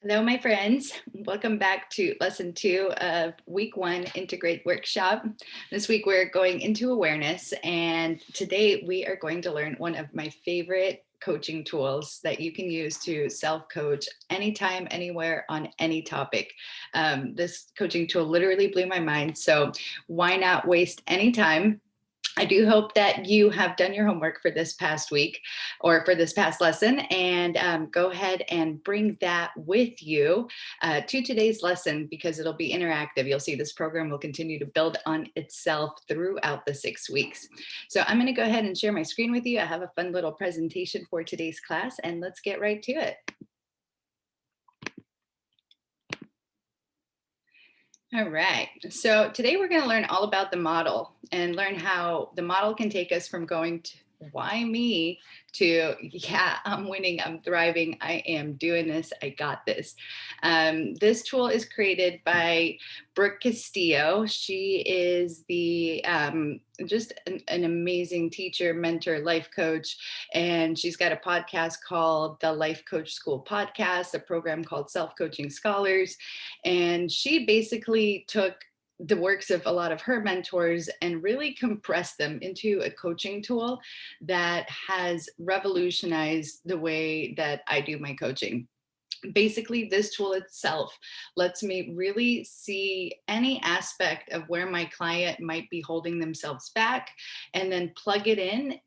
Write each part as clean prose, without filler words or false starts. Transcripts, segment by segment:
Hello, my friends. Welcome back to lesson two of week one Integrate Workshop. This week we're going into awareness, and today we are going to learn one of my favorite coaching tools that you can use to self-coach anytime, anywhere, on any topic. This coaching tool literally blew my mind, so why not waste any time? I do hope that you have done your homework for this past week or for this past lesson, and go ahead and bring that with you to today's lesson because it'll be interactive. You'll see this program will continue to build on itself throughout the 6 weeks. So I'm going to go ahead and share my screen with you. I have a fun little presentation for today's class, and let's get right to it. All right. So today we're going to learn all about the model and learn how the model can take us from going to why me to, yeah, I'm winning, I'm thriving, I am doing this, I got this. This tool is created by Brooke Castillo. She is the just an amazing teacher, mentor, life coach. And she's got a podcast called the Life Coach School Podcast, a program called Self Coaching Scholars. And she basically took the works of a lot of her mentors and really compressed them into a coaching tool that has revolutionized the way that I do my coaching. Basically, this tool itself lets me really see any aspect of where my client might be holding themselves back and then plug it in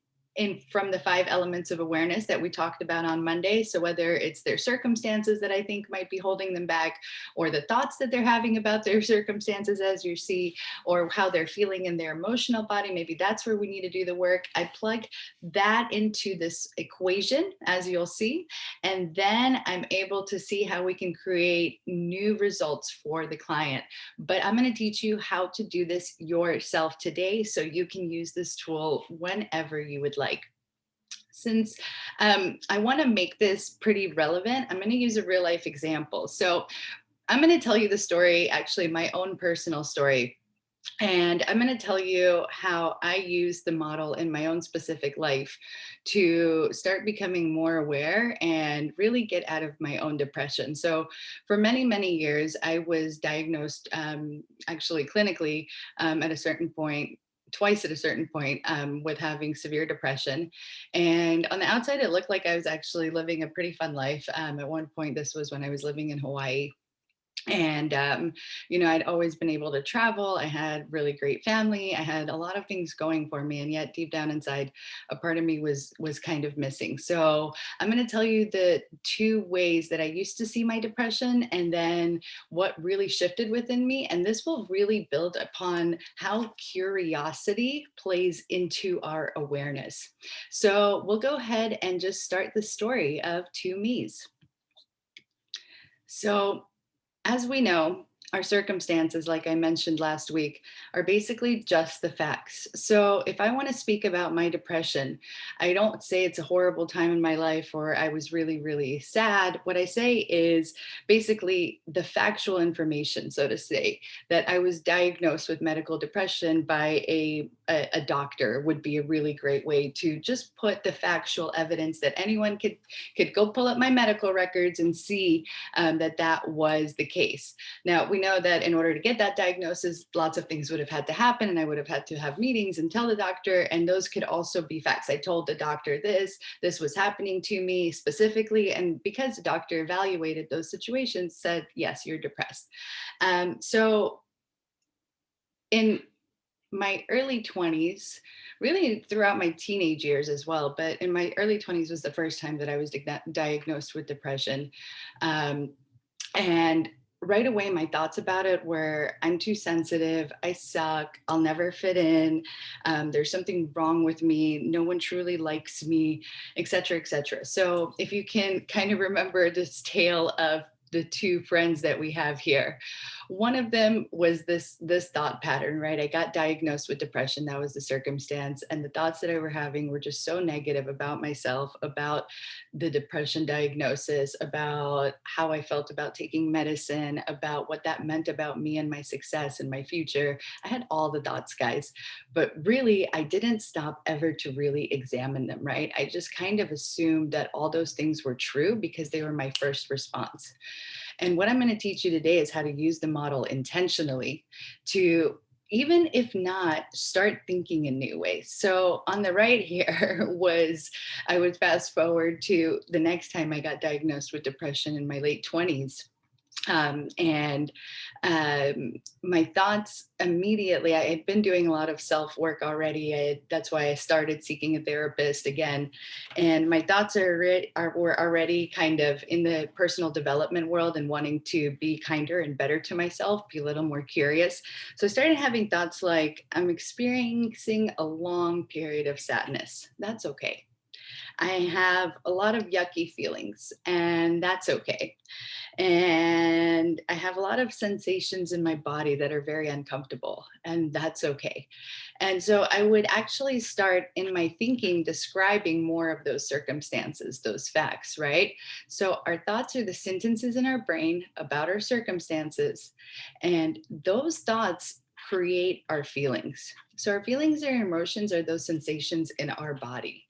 from the 5 elements of awareness that we talked about on Monday. So whether it's their circumstances that I think might be holding them back, or the thoughts that they're having about their circumstances, as you see, or how they're feeling in their emotional body, maybe that's where we need to do the work. I plug that into this equation, as you'll see, and then I'm able to see how we can create new results for the client. But I'm going to teach you how to do this yourself today so you can use this tool whenever you would like. Since I want to make this pretty relevant, I'm going to use a real life example. So I'm going to tell you the story, actually, my own personal story. And I'm going to tell you how I use the model in my own specific life to start becoming more aware and really get out of my own depression. So, for many, many years, I was diagnosed actually clinically at a certain point. Twice at a certain point with having severe depression. And on the outside, it looked like I was actually living a pretty fun life. At one point, this was when I was living in Hawaii, and I'd always been able to travel. I had really great family. I had a lot of things going for me, and yet deep down inside, a part of me was kind of missing. So I'm going to tell you the 2 ways that I used to see my depression, and then what really shifted within me. And this will really build upon how curiosity plays into our awareness. So we'll go ahead and just start the story of 2 me's. So as we know, our circumstances, like I mentioned last week, are basically just the facts. So if I want to speak about my depression, I don't say it's a horrible time in my life or I was really, really sad. What I say is basically the factual information, so to say, that I was diagnosed with medical depression by a doctor would be a really great way to just put the factual evidence that anyone could go pull up my medical records and see that that was the case. Now, we know that in order to get that diagnosis, lots of things would have had to happen, and I would have had to have meetings and tell the doctor, and those could also be facts. I told the doctor this was happening to me specifically, and because the doctor evaluated those situations, said, yes, you're depressed. So in my early 20s, really throughout my teenage years as well, but in my early 20s was the first time that I was diagnosed with depression. Um, and right away, my thoughts about it were I'm too sensitive. I suck. I'll never fit in. There's something wrong with me. No one truly likes me, et cetera, et cetera. So if you can kind of remember this tale of the 2 friends that we have here. One of them was this thought pattern, right? I got diagnosed with depression. That was the circumstance. And the thoughts that I were having were just so negative about myself, about the depression diagnosis, about how I felt about taking medicine, about what that meant about me and my success and my future. I had all the thoughts, guys, but really, I didn't stop ever to really examine them, right? I just kind of assumed that all those things were true because they were my first response. And what I'm going to teach you today is how to use the model intentionally to, even if not, start thinking in new ways. So on the right here was, I would fast forward to the next time I got diagnosed with depression in my late 20s. And my thoughts immediately, I had been doing a lot of self work already. That's why I started seeking a therapist again. And my thoughts were already kind of in the personal development world and wanting to be kinder and better to myself, be a little more curious. So I started having thoughts like, I'm experiencing a long period of sadness. That's okay. I have a lot of yucky feelings, and that's okay. And I have a lot of sensations in my body that are very uncomfortable, and that's okay. And so I would actually start in my thinking describing more of those circumstances, those facts, right? So our thoughts are the sentences in our brain about our circumstances, and those thoughts create our feelings. So our feelings or emotions are those sensations in our body.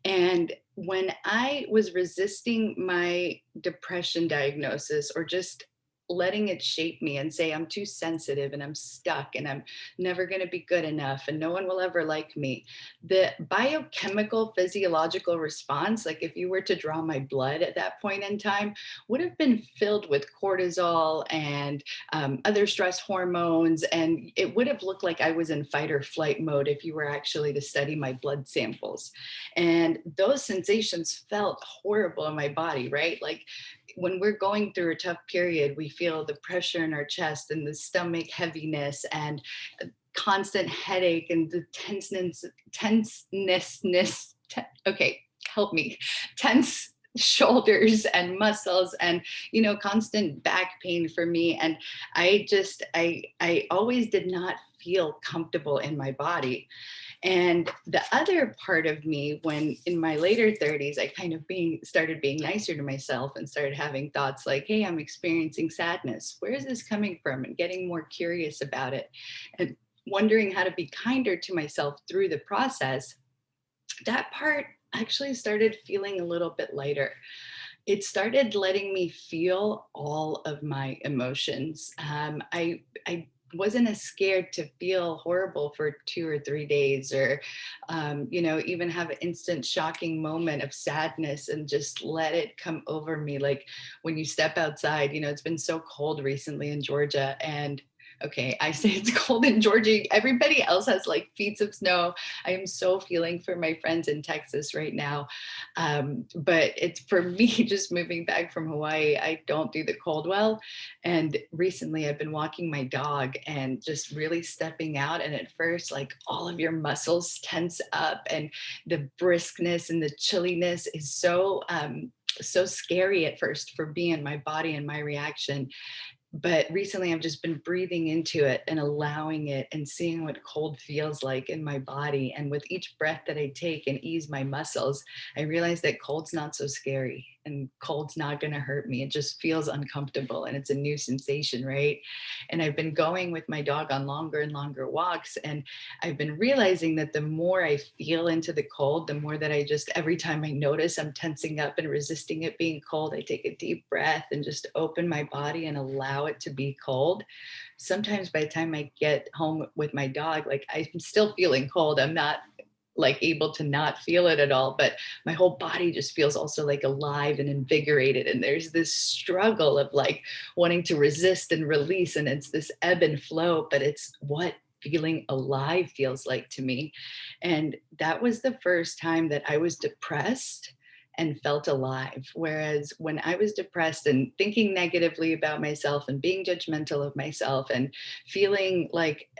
And when I was resisting my depression diagnosis, or just letting it shape me and say, I'm too sensitive and I'm stuck and I'm never going to be good enough and no one will ever like me, the biochemical physiological response, like if you were to draw my blood at that point in time, would have been filled with cortisol and other stress hormones. And it would have looked like I was in fight or flight mode if you were actually to study my blood samples. And those sensations felt horrible in my body, right? Like when we're going through a tough period, we feel the pressure in our chest and the stomach heaviness and constant headache and the okay, help me, tense shoulders and muscles and constant back pain for me. And I always did not feel comfortable in my body. And the other part of me, when in my later 30s, I kind of started being nicer to myself and started having thoughts like, hey, I'm experiencing sadness. Where is this coming from? And getting more curious about it and wondering how to be kinder to myself through the process. That part actually started feeling a little bit lighter. It started letting me feel all of my emotions. I wasn't as scared to feel horrible for 2 or 3 days, or even have an instant shocking moment of sadness and just let it come over me. Like when you step outside, it's been so cold recently in Georgia, and okay, I say it's cold in Georgia. Everybody else has like feet of snow. I am so feeling for my friends in Texas right now. But it's for me, just moving back from Hawaii, I don't do the cold well. And recently I've been walking my dog and just really stepping out. And at first, like all of your muscles tense up, and the briskness and the chilliness is so scary at first for me and my body and my reaction. But recently I've just been breathing into it and allowing it and seeing what cold feels like in my body. And with each breath that I take and ease my muscles, I realize that cold's not so scary and cold's not going to hurt me. It just feels uncomfortable and it's a new sensation, right? And I've been going with my dog on longer and longer walks. And I've been realizing that the more I feel into the cold, the more that I just, every time I notice I'm tensing up and resisting it being cold, I take a deep breath and just open my body and allow it to be cold. Sometimes by the time I get home with my dog, like I'm still feeling cold. I'm not like able to not feel it at all, but my whole body just feels also like alive and invigorated. And there's this struggle of like wanting to resist and release, and it's this ebb and flow, but it's what feeling alive feels like to me. And that was the first time that I was depressed and felt alive. Whereas when I was depressed and thinking negatively about myself and being judgmental of myself and feeling like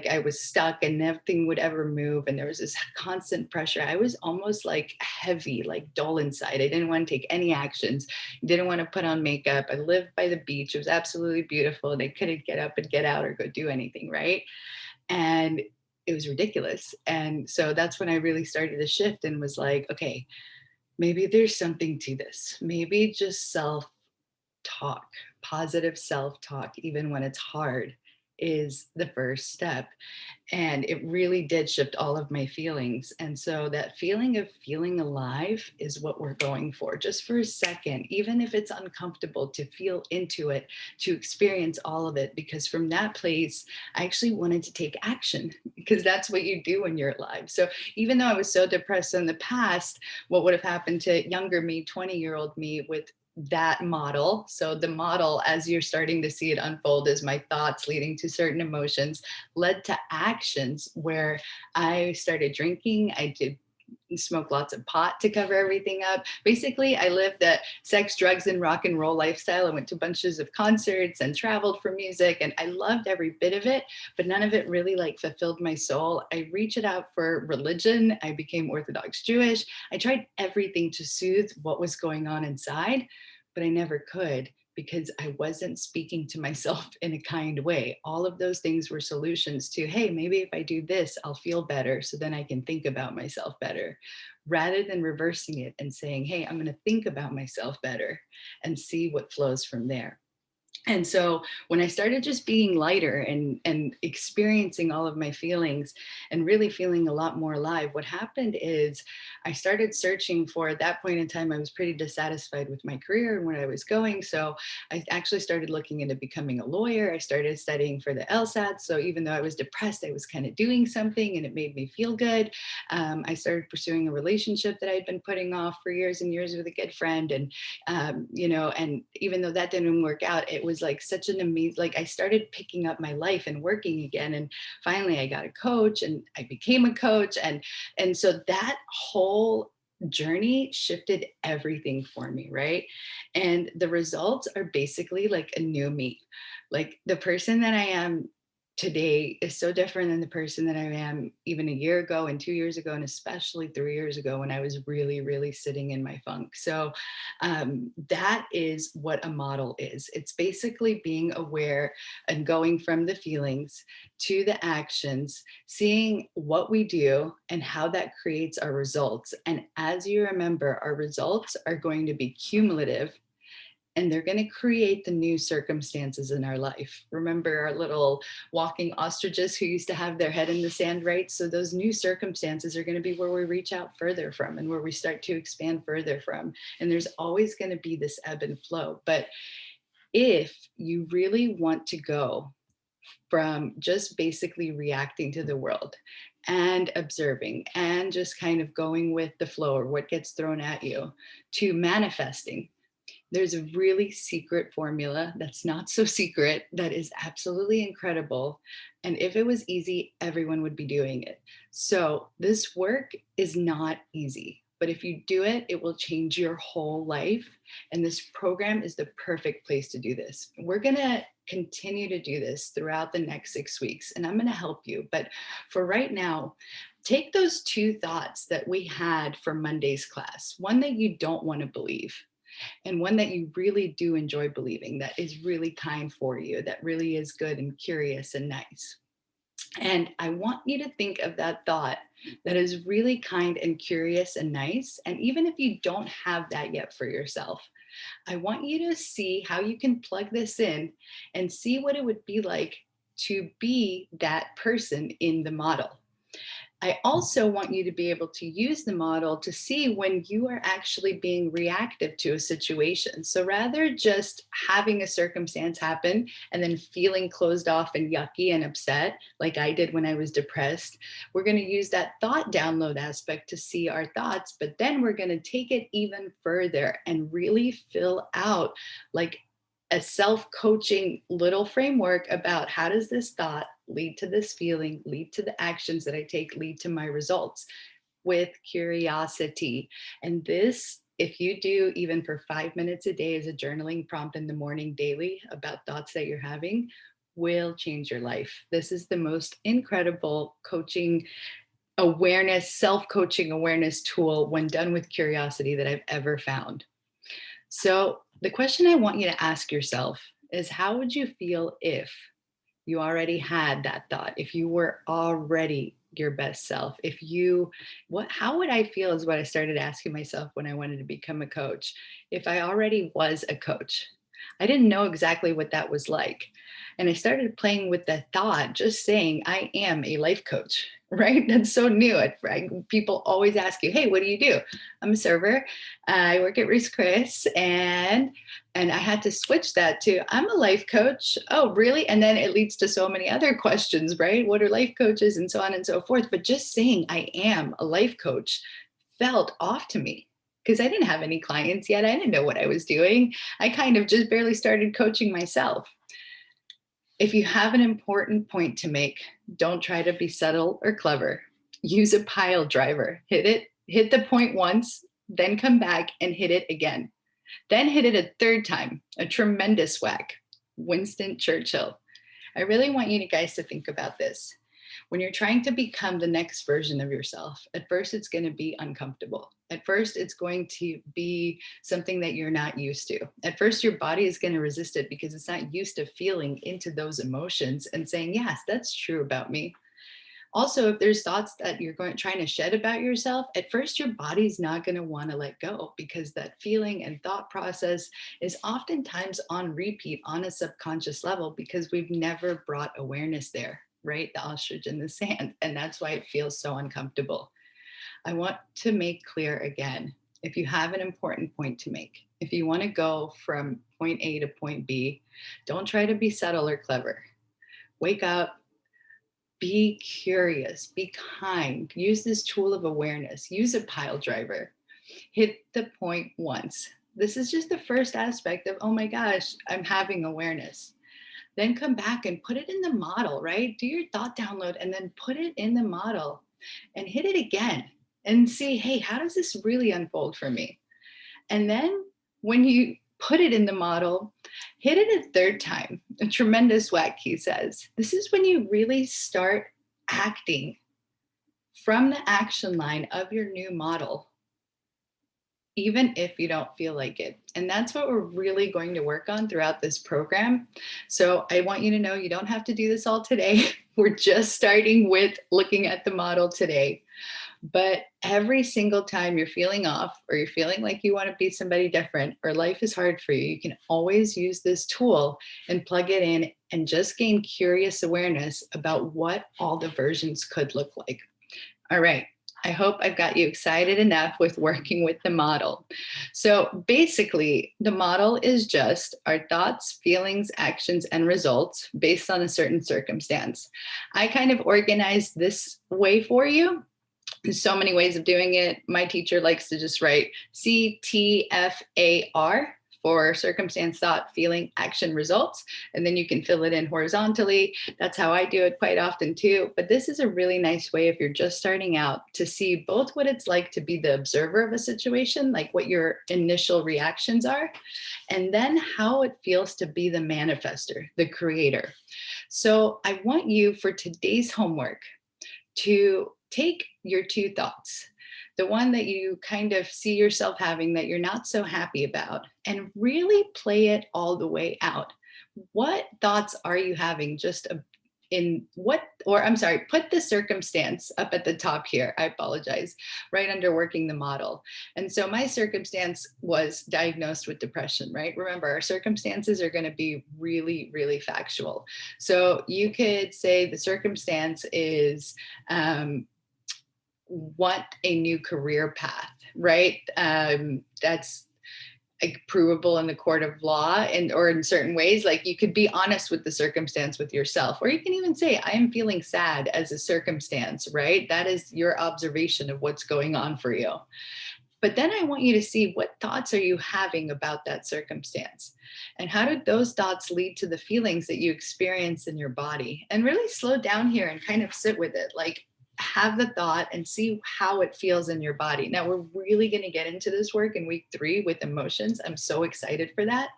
I was stuck and nothing would ever move, and there was this constant pressure, I was almost like heavy, like dull inside. I didn't want to take any actions, didn't want to put on makeup. I lived by the beach. It was absolutely beautiful, and I couldn't get up and get out or go do anything, right? And it was ridiculous. And so that's when I really started to shift and was like, okay, maybe there's something to this. Maybe just self talk, positive self talk, even when it's hard, is the first step. And it really did shift all of my feelings. And so that feeling of feeling alive is what we're going for, just for a second, even if it's uncomfortable, to feel into it, to experience all of it. Because from that place, I actually wanted to take action because that's what you do when you're alive. So even though I was so depressed in the past, what would have happened to younger me, 20-year-old me, with that model? So the model, as you're starting to see it unfold, is my thoughts leading to certain emotions, led to actions where I started drinking. I did smoke lots of pot to cover everything up. Basically, I lived the sex, drugs, and rock and roll lifestyle. I went to bunches of concerts and traveled for music, and I loved every bit of it, but none of it really like fulfilled my soul. I reached it out for religion. I became Orthodox Jewish. I tried everything to soothe what was going on inside, but I never could because I wasn't speaking to myself in a kind way. All of those things were solutions to, hey, maybe if I do this, I'll feel better. So then I can think about myself better, rather than reversing it and saying, hey, I'm going to think about myself better and see what flows from there. And so when I started just being lighter and experiencing all of my feelings and really feeling a lot more alive, what happened is I started searching for, at that point in time, I was pretty dissatisfied with my career and where I was going. So I actually started looking into becoming a lawyer. I started studying for the LSAT. So even though I was depressed, I was kind of doing something and it made me feel good. I started pursuing a relationship that I'd been putting off for years and years with a good friend. And and even though that didn't work out, it was like such an amazing, like I started picking up my life and working again. And finally I got a coach and I became a coach. And so that whole journey shifted everything for me, right? And the results are basically like a new me. Like the person that I am today is so different than the person that I am even a year ago and 2 years ago, and especially 3 years ago when I was really, really sitting in my funk. So that is what a model is. It's basically being aware and going from the feelings to the actions, seeing what we do and how that creates our results. And as you remember, our results are going to be cumulative and they're going to create the new circumstances in our life. Remember our little walking ostriches who used to have their head in the sand, right? So those new circumstances are going to be where we reach out further from and where we start to expand further from. And there's always going to be this ebb and flow. But if you really want to go from just basically reacting to the world and observing and just kind of going with the flow or what gets thrown at you, to manifesting, there's a really secret formula that's not so secret, that is absolutely incredible. And if it was easy, everyone would be doing it. So this work is not easy, but if you do it, it will change your whole life. And this program is the perfect place to do this. We're going to continue to do this throughout the next 6 weeks, and I'm going to help you. But for right now, take those two thoughts that we had for Monday's class, one that you don't want to believe and one that you really do enjoy believing, that is really kind for you, that really is good and curious and nice. And I want you to think of that thought that is really kind and curious and nice. And even if you don't have that yet for yourself, I want you to see how you can plug this in and see what it would be like to be that person in the model. I also want you to be able to use the model to see when you are actually being reactive to a situation. So rather just having a circumstance happen and then feeling closed off and yucky and upset, like I did when I was depressed, we're going to use that thought download aspect to see our thoughts, but then we're going to take it even further and really fill out like a self-coaching little framework about how does this thought lead to this feeling, lead to the actions that I take, lead to my results, with curiosity. And this, if you do even for 5 minutes a day as a journaling prompt in the morning daily about thoughts that you're having, will change your life. This is the most incredible coaching awareness, self-coaching awareness tool when done with curiosity that I've ever found. So the question I want you to ask yourself is, how would you feel if you already had that thought, if you were already your best self, if you, how would I feel is what I started asking myself when I wanted to become a coach. If I already was a coach, I didn't know exactly what that was like. And I started playing with the thought, just saying, I am a life coach, right? That's so new. People always ask you, hey, what do you do? I'm a server. I work at Ruth's Chris, and I had to switch that to I'm a life coach. Oh, really? And then it leads to so many other questions, right? What are life coaches and so on and so forth. But just saying I am a life coach felt off to me because I didn't have any clients yet. I didn't know what I was doing. I kind of just barely started coaching myself. If you have an important point to make, don't try to be subtle or clever. Use a pile driver. Hit the point once, then come back and hit it again. Then hit it a third time, a tremendous whack. Winston Churchill. I really want you guys to think about this. When you're trying to become the next version of yourself, at first it's going to be uncomfortable. At first, it's going to be something that you're not used to. At first, your body is going to resist it because it's not used to feeling into those emotions and saying, yes, that's true about me. Also, if there's thoughts that you're trying to shed about yourself, at first your body's not going to want to let go because that feeling and thought process is oftentimes on repeat on a subconscious level because we've never brought awareness there, right? The ostrich in the sand. And that's why it feels so uncomfortable. I want to make clear again, if you have an important point to make, if you want to go from point A to point B, don't try to be subtle or clever. Wake up, be curious, be kind, use this tool of awareness, use a pile driver, hit the point once. This is just the first aspect of, oh my gosh, I'm having awareness. Then come back and put it in the model, right? Do your thought download and then put it in the model and hit it again and see, hey, how does this really unfold for me? And then when you put it in the model, hit it a third time, a tremendous whack, he says. This is when you really start acting from the action line of your new model, even if you don't feel like it. And that's what we're really going to work on throughout this program. So I want you to know you don't have to do this all today. We're just starting with looking at the model today. But every single time you're feeling off or you're feeling like you want to be somebody different or life is hard for you, you can always use this tool and plug it in and just gain curious awareness about what all the versions could look like. All right. I hope I've got you excited enough with working with the model. So basically, the model is just our thoughts, feelings, actions, and results based on a certain circumstance. I kind of organized this way for you. There's so many ways of doing it. My teacher likes to just write CTFAR for circumstance, thought, feeling, action, results. And then you can fill it in horizontally. That's how I do it quite often too. But this is a really nice way if you're just starting out to see both what it's like to be the observer of a situation, like what your initial reactions are, and then how it feels to be the manifester, the creator. So I want you for today's homework to take your two thoughts, the one that you kind of see yourself having that you're not so happy about, and really play it all the way out. What thoughts are you having just in what, or I'm sorry, put the circumstance up at the top here. I apologize, right under working the model. And so my circumstance was diagnosed with depression, right? Remember, our circumstances are going to be really, really factual. So you could say the circumstance is, want a new career path, right? That's like provable in the court of law and or in certain ways. Like you could be honest with the circumstance with yourself, or you can even say, I am feeling sad as a circumstance, right? That is your observation of what's going on for you. But then I want you to see what thoughts are you having about that circumstance? And how did those thoughts lead to the feelings that you experience in your body? And really slow down here and kind of sit with it. Like have the thought and see how it feels in your body. Now, we're really going to get into this work in week 3 with emotions. I'm so excited for that.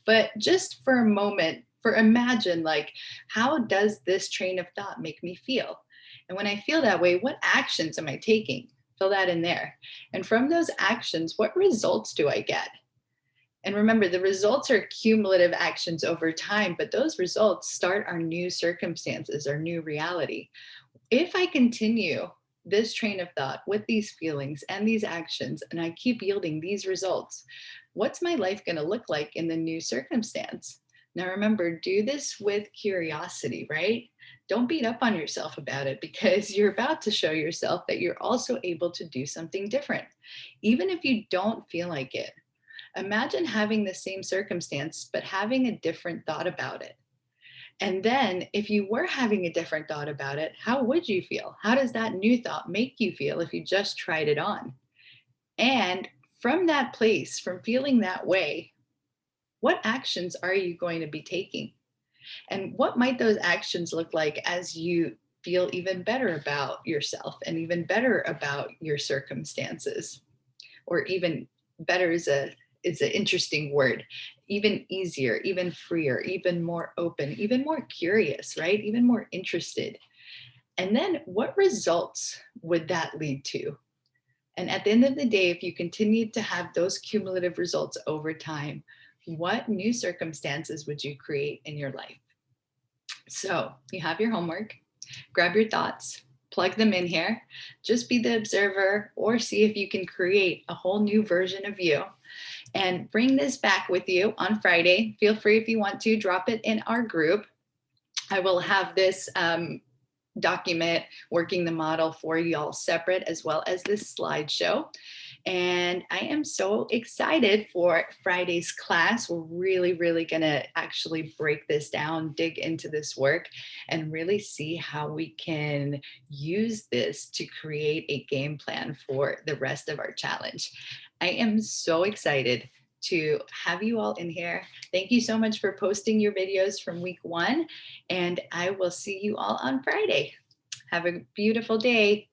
But just for a moment, imagine like, how does this train of thought make me feel? And when I feel that way, what actions am I taking? Fill that in there. And from those actions, what results do I get? And remember, the results are cumulative actions over time, but those results start our new circumstances, our new reality. If I continue this train of thought with these feelings and these actions, and I keep yielding these results, what's my life going to look like in the new circumstance? Now, remember, do this with curiosity, right? Don't beat up on yourself about it because you're about to show yourself that you're also able to do something different, even if you don't feel like it. Imagine having the same circumstance, but having a different thought about it. And then, if you were having a different thought about it, how would you feel? How does that new thought make you feel if you just tried it on? And from that place, from feeling that way, what actions are you going to be taking? And what might those actions look like as you feel even better about yourself and even better about your circumstances? Or even better is an interesting word. Even easier, even freer, even more open, even more curious, right? Even more interested. And then what results would that lead to? And at the end of the day, if you continue to have those cumulative results over time, what new circumstances would you create in your life? So you have your homework, grab your thoughts, plug them in here, just be the observer or see if you can create a whole new version of you and bring this back with you on Friday. Feel free if you want to drop it in our group. I will have this document working the model for y'all separate as well as this slideshow. And I am so excited for Friday's class. We're really going to actually break this down, dig into this work, and really see how we can use this to create a game plan for the rest of our challenge. I am so excited to have you all in here. Thank you so much for posting your videos from week 1, and I will see you all on Friday. Have a beautiful day.